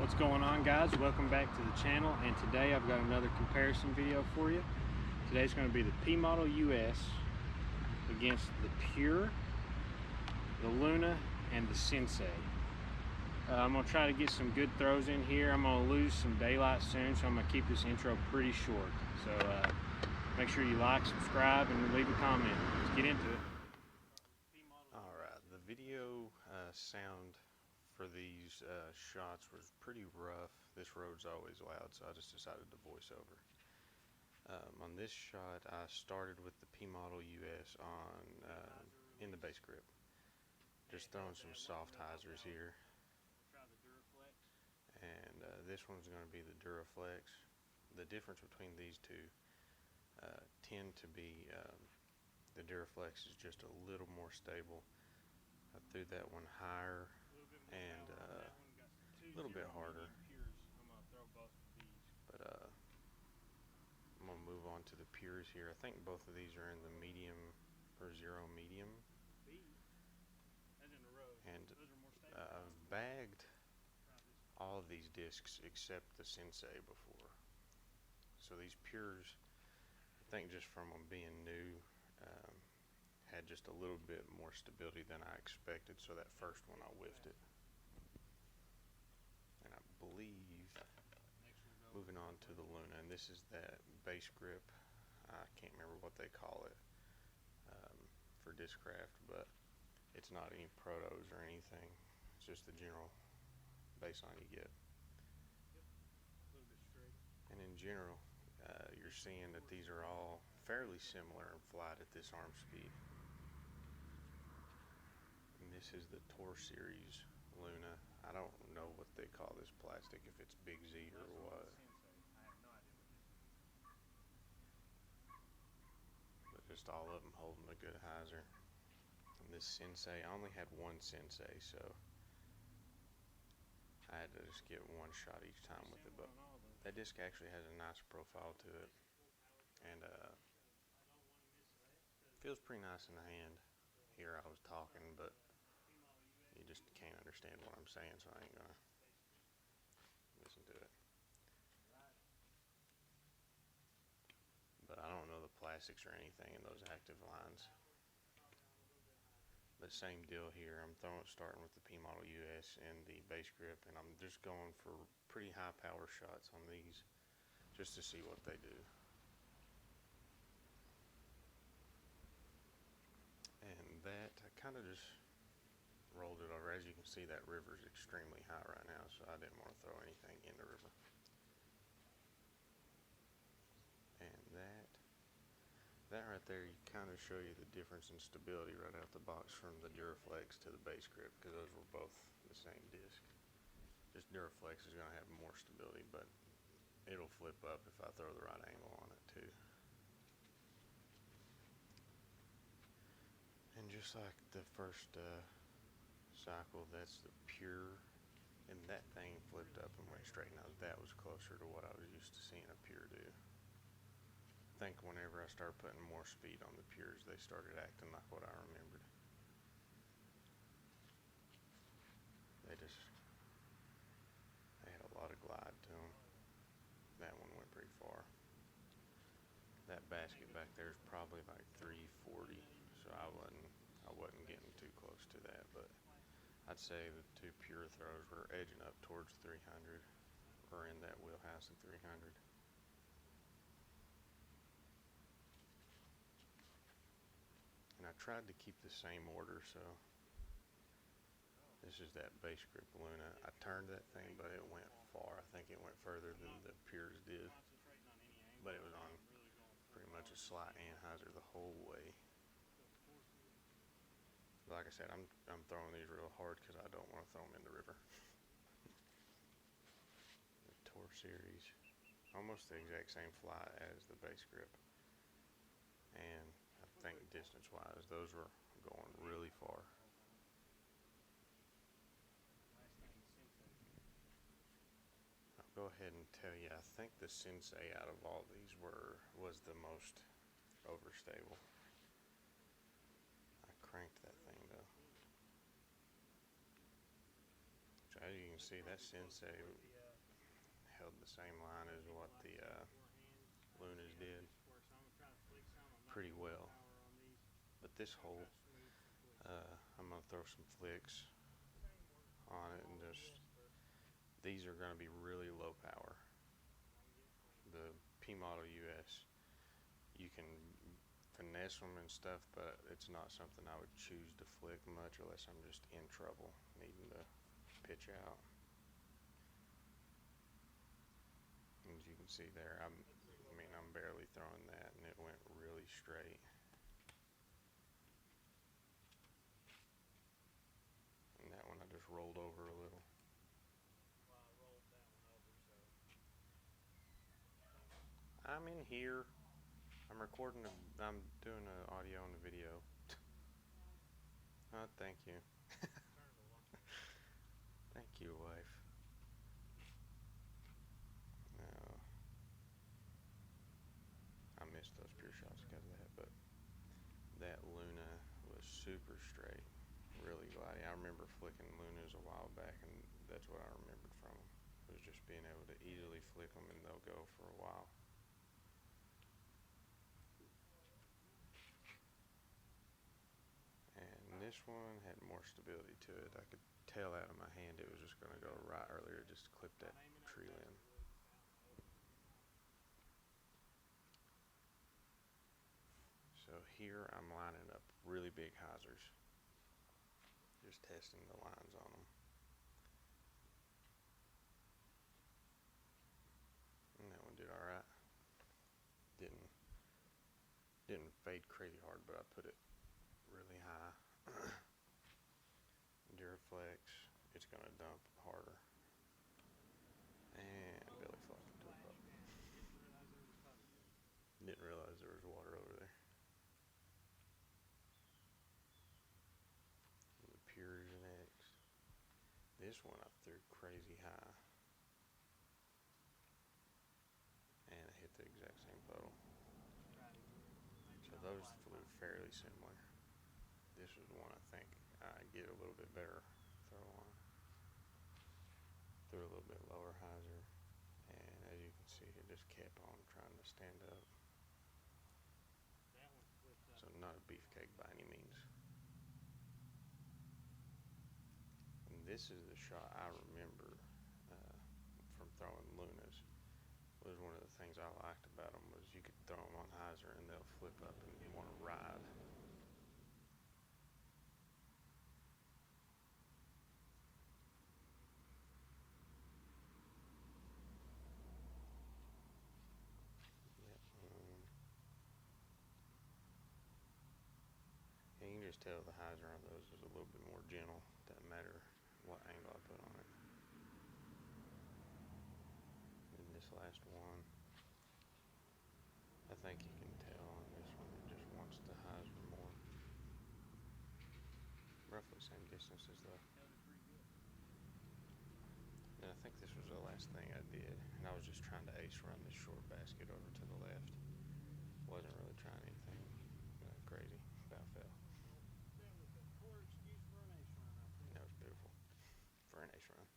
What's going on, guys? Welcome back to the channel, and today I've got another comparison video for you. Today's going to be the P Model US against the Pure, the Luna, and the Sensei. I'm going to try to get some good throws in here. I'm going to lose some daylight soon, so I'm going to keep this intro pretty short. So make sure you like, subscribe, and leave a comment. Let's get into it. Alright, the video sound for these shots was pretty rough. This road's always loud, so I just decided to voice over. On this shot, I started with the P Model US on in the Basegrip. Just throwing some soft Hyzers here. And this one's going to be the Duraflex. The difference between these two tend to be the Duraflex is just a little more stable. I threw that one higher and a little bit harder, but I'm going to move on to the Pures here. I think both of these are in the medium or zero medium, and I've bagged all of these discs except the Sensei before. So these Pures, I think just from them being new, had just a little bit more stability than I expected, so that first one I whiffed it. And I believe, moving on to the Luna, and this is that Basegrip, I can't remember what they call it for Discraft, but it's not any protos or anything, it's just the general baseline you get. And in general, you're seeing that these are all fairly similar in flight at this arm speed. And this is the Tour Series Luna. I don't know what they call this plastic, if it's Big Z or what. But just all of them holding a good Hyzer. And this Sensei, I only had one Sensei, so I had to just get one shot each time with it. But that disc actually has a nice profile to it, and feels pretty nice in the hand. Here I was talking, but you just can't understand what I'm saying, so I ain't gonna listen to it. But I don't know the plastics or anything in those active lines. But same deal here. I'm starting with the P Model US and the Basegrip, and I'm just going for pretty high power shots on these, just to see what they do. And that, I kind of just rolled it over. As you can see, that river's extremely high right now, so I didn't want to throw anything in the river. And that right there, you kind of show you the difference in stability right out the box from the Duraflex to the Basegrip, because those were both the same disc. Just Duraflex is going to have more stability, but it'll flip up if I throw the right angle on it too. And just like the first cycle, that's the Pure, and that thing flipped up and went straight. Now that was closer to what I was used to seeing a Pure do. I think whenever I started putting more speed on the Pures, they started acting like what I remembered. They had a lot of glide to them. That one went pretty far. That basket back there is probably like 340, so I wasn't getting too close to that, but I'd say the two Pure throws were edging up towards 300, or in that wheelhouse of 300. And I tried to keep the same order, so this is that Basegrip Luna. I turned that thing, but it went far. I think it went further than the Pures did, but it was on pretty much a slight Hyzer the whole way. Like I said, I'm throwing these real hard because I don't want to throw them in the river. The Tour Series, almost the exact same flight as the Basegrip, and I think distance-wise, those were going really far. I'll go ahead and tell you, I think the Sensei out of all these was the most overstable. I cranked that thing though. So as you can see, that Sensei held the same line as what the Lunas did pretty well. But this hole, I'm going to throw some flicks on it, and just, these are going to be really low power. The P Model US, you can finesse them and stuff, but it's not something I would choose to flick much unless I'm just in trouble, needing to pitch out. As you can see there, I'm barely throwing that, and it went really straight. And that one I just rolled over a little. I'm in here. I'm recording. I'm doing an audio and a video. Oh, thank you. Thank you, wife. No, I missed those pure shots because of that, but that Luna was super straight, really gliding. I remember flicking Lunas a while back, and that's what I remembered from them. Was just being able to easily flick them, and they'll go for a while. And this one had more stability to it. I could tell out of my hand it was just going to go right earlier, just clip that tree limb. So here I'm lining up really big Hyzers, just testing the lines on them. And that one did all right. Didn't fade crazy hard, but I put it really high. Duraflex, it's gonna dump harder. And belly flopped into a pup. Didn't realize there was water over there. The Pures next. This one I threw crazy high. And I hit the exact same puddle. So those flew fairly similar. This was one I think I get a little bit better throw on. Threw a little bit lower Hyzer, and as you can see, it just kept on trying to stand up. So not a beefcake by any means. And this is the shot I remember from throwing Lunas. Was one of the things I liked about them was you could throw them on Hyzer and they'll flip up and you want to ride. Yep. And you can just tell the Hyzer on those is a little bit more gentle. Doesn't matter what angle I put on it. And this last one, I think you can tell on this one, it just wants the Hyzer more. Roughly same distances though. And I think this was the last thing I did, and I was just trying to ace run this short basket over to the left. Wasn't really trying anything crazy. About fell. That was beautiful for an ace run.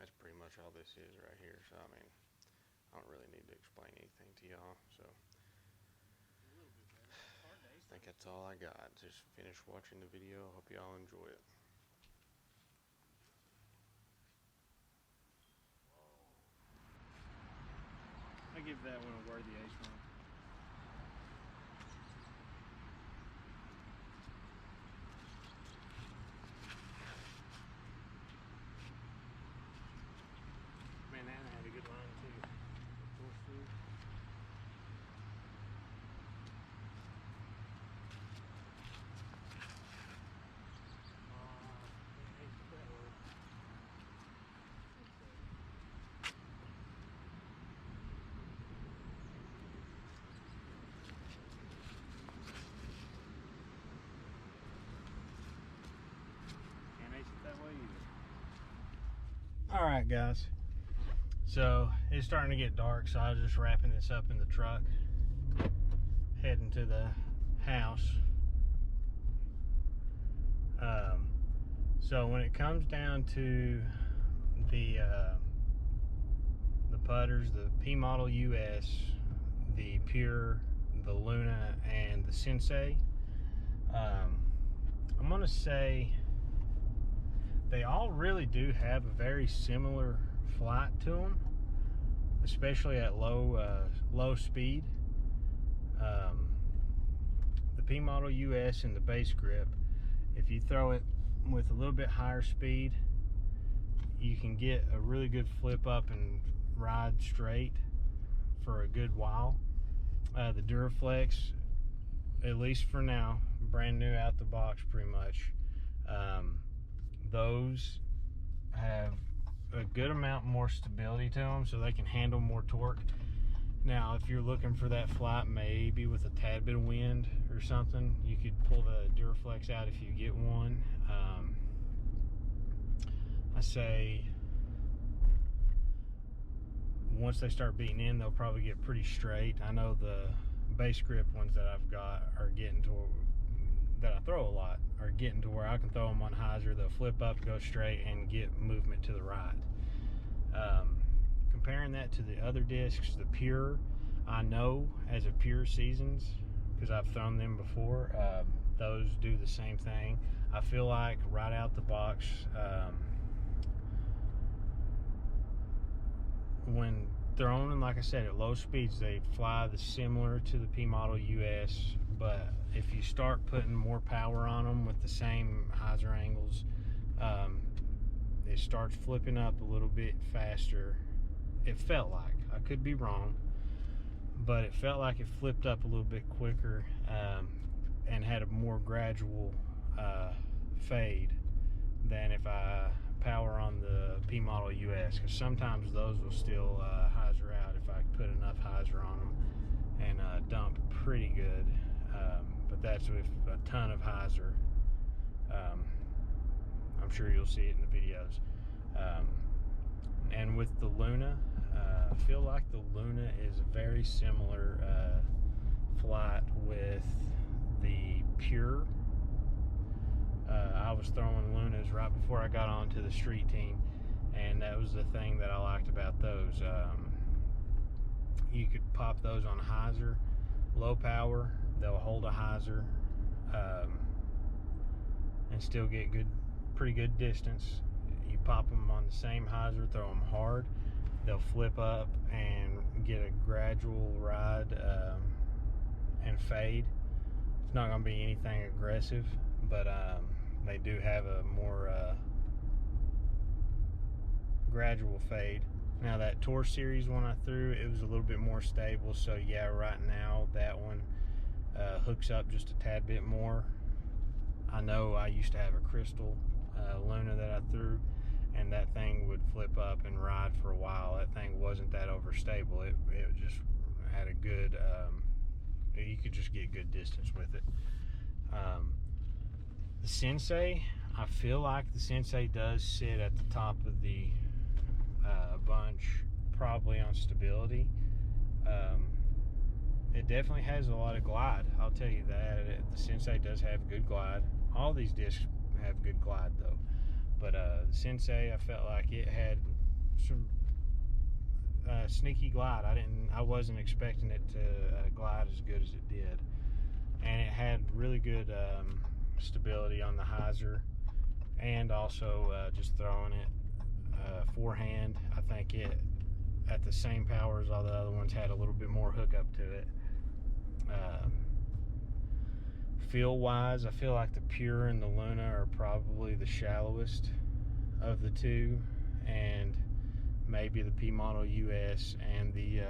That's pretty much all this is right here. So I mean, I don't really need to explain anything to y'all. So I think that's all I got. Just finish watching the video. Hope y'all enjoy it. I give that one a worthy ace run. Man, that had a good line too. Alright guys, so it's starting to get dark, so I was just wrapping this up in the truck, heading to the house. So when it comes down to the putters, the P Model US, the Pure, the Luna, and the Sensei. I'm gonna say they all really do have a very similar flight to them, especially at low speed. The P Model US and the Basegrip, if you throw it with a little bit higher speed, you can get a really good flip up and ride straight for a good while. The Duraflex, at least for now, brand new out the box pretty much, those have a good amount more stability to them, so they can handle more torque. Now, if you're looking for that flight, maybe with a tad bit of wind or something, you could pull the Duraflex out if you get one. I say once they start beating in, they'll probably get pretty straight. I know the Basegrip ones that I've got are getting to, that I throw a lot, are getting to where I can throw them on Hyzer. They'll flip up, go straight, and get movement to the right. Comparing that to the other discs, the Pure, I know as a Pure seasons, because I've thrown them before, those do the same thing. I feel like right out the box, when thrown, and like I said, at low speeds, they fly similar to the P Model US, but if you start putting more power on them with the same Hyzer angles, it starts flipping up a little bit faster. It felt like, I could be wrong, but it felt like it flipped up a little bit quicker, and had a more gradual fade than if I power on the P Model US, because sometimes those will still Hyzer out if I put enough Hyzer on them, and dump pretty good, but that's with a ton of Hyzer. I'm sure you'll see it in the videos. And with the Luna, I feel like the Luna is a very similar flight with the Pure. I was throwing Lunas right before I got onto the street team, and that was the thing that I liked about those. You could pop those on Hyzer, low power, they'll hold a Hyzer, and still get pretty good distance. You pop them on the same Hyzer, throw them hard, they'll flip up and get a gradual ride and fade. It's not going to be anything aggressive, but they do have a more gradual fade. Now that Tour Series one I threw, it was a little bit more stable, so yeah, right now that one hooks up just a tad bit more. I know I used to have a crystal Luna that I threw, and that thing would flip up and ride for a while. That thing wasn't that overstable. It just had a good, you could just get good distance with it. The Sensei, I feel like the Sensei does sit at the top of the bunch, probably on stability. It definitely has a lot of glide, I'll tell you that. The Sensei does have good glide. All these discs have good glide though, but the Sensei, I felt like it had some sneaky glide. I wasn't expecting it to glide as good as it did, and it had really good stability on the Hyzer, and also just throwing it forehand, I think it at the same power as all the other ones had a little bit more hookup to it. Feel wise, I feel like the Pure and the Luna are probably the shallowest of the two, and maybe the P Model US and the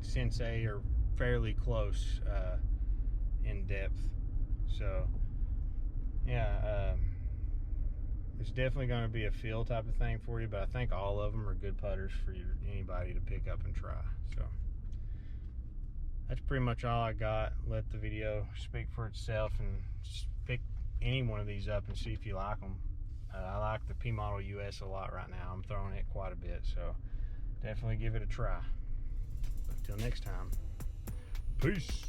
Sensei are fairly close in depth. So yeah, it's definitely going to be a feel type of thing for you, but I think all of them are good putters for anybody to pick up and try. So that's pretty much all I got. Let the video speak for itself, and just pick any one of these up and see if you like them. I like the P Model US a lot right now. I'm throwing it quite a bit, so definitely give it a try. But until next time, peace.